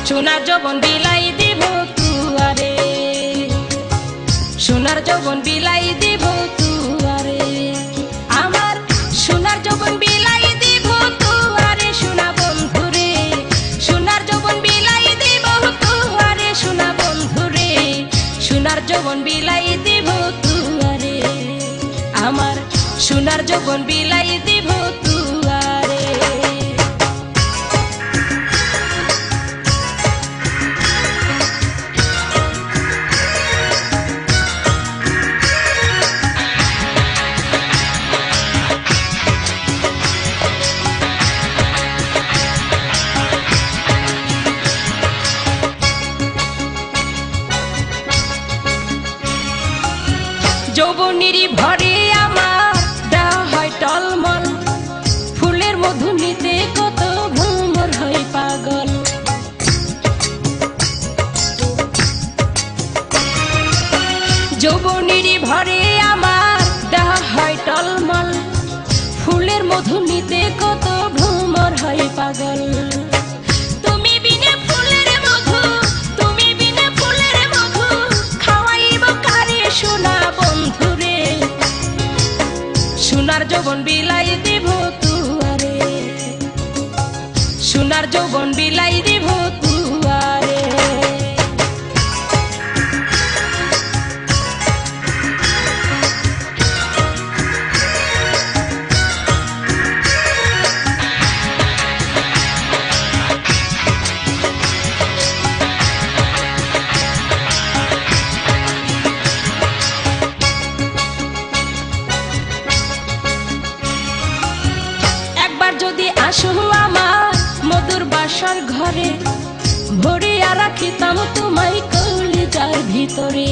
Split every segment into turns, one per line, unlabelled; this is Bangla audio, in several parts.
সোনার যৌবন বিলাই দিব তুয়ারে, সোনার যৌবন বিলাই দিব তুয়ারে, আমার সোনার যৌবন বিলাই দিব তুয়ারে সোনা বন্ধুরে, সোনার যৌবন বিলাই দিব তুয়ারে সোনা বন্ধুরে, সোনার যৌবন বিলাই দিব তুয়ারে, আমার সোনার যৌবন বিলাই দিব তুয়ারে। যৌবনেরই ভরে আমার দেহ হয় টলমল, ফুলের মধু নিতে কত ভ্রমর হয় পাগল। যৌবনেরই ভরে আমার দেহ হয় টলমল, ফুলের মধু নিতে কত ভ্রমর হয় পাগল। তুমি বিনে ফুলের মধু, তুমি বিনে ফুলের মধু, খাওয়াইব কারে সোনা বন্ধুরে, সোনার যৌবন বিলাই দিব তুয়ারে, সোনার যৌবন বিলাই দিব তুয়ারে। যদি আসো আমার মধুর বাসার ঘরে, ভরিয়া রাখিতাম তোমায় কলিজার ভিতরে।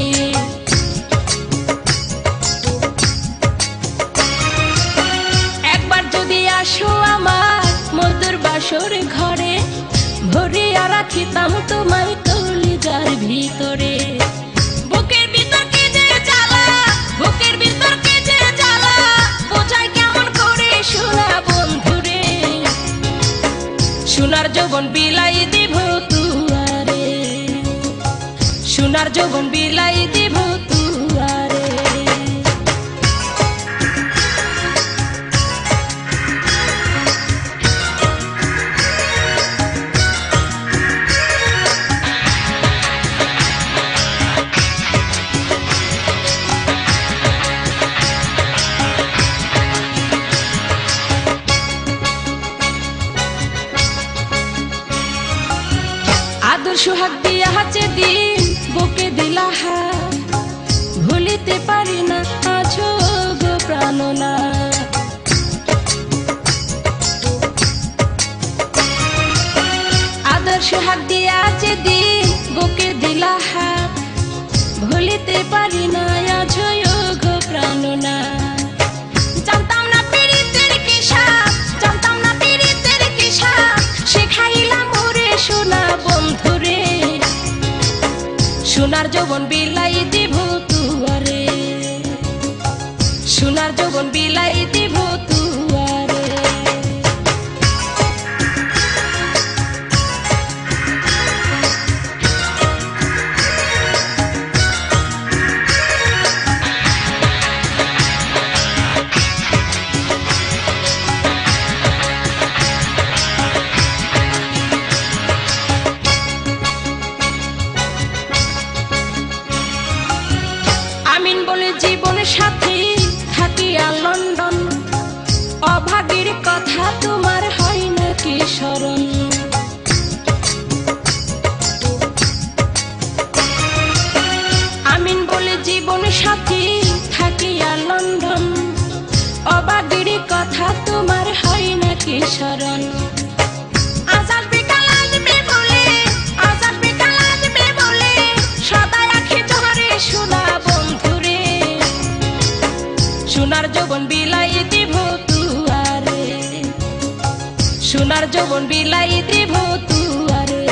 একবার যদি আসো আমার মধুর বাসর ঘরে, ভরিয়া রাখিতাম তোমায় কলিজার ভিতরে। বুকের ভিতর কে যে জ্বালা, বুকের ভিতর কে যে জ্বালা, বোঝাই কেমন করে সোনা বন্ধুরে, সোনার যৌবন বিলাই দিব তুয়ারে, সোনার যৌবন বিলাই দিব তুয়ারে। আদর সোহাগ দিয়া হাতে দিন বুকে দিলা হাত, ভুলিতে পারি না আছো গো প্রাণনা। আদর সোহাগ দিয়া হাতে দিন বুকে দিলা হাত, ভুলিতে পারি না আছো গো প্রাণনা। জানতাম না পীড়িতের কি স্বাদ, জানতাম না পীড়িতের কি স্বাদ, শেখাইলাম ওরে সোনা বন্ধুরে, সোনার যৌবন বিলাই দিব তুয়ারে, সোনার যৌবন বিলাই দিব তুয়ারে। আমিন বলে জীবনের সাথী থাকিয়া লন্ডন, অভাগীর কথা তোমার হয় নাকি স্মরণ। আমিন বলে জীবনের সাথী থাকিয়া লন্ডন, অভাগীর কথা তোমার হয় নাকি স্মরণ। আজ আসবে কাল আসবে বলে, আজ আসবে কাল আসবে বলে, সদা রাখি তোরে সোনা বন্ধুরে, সোনার যৌবন বিলাই দিব তুয়ারে, সোনার যৌবন বিলাই দিব তুয়ারে,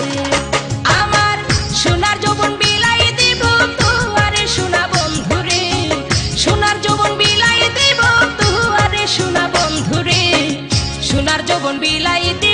আমার সোনার যৌবন বিলাই দিব তুয়ারে সোনা বন্ধুরে, সোনার যৌবন বিলাই দিব তুয়ারে সোনা বন্ধুরে, সোনার যৌবন বিলাই দিব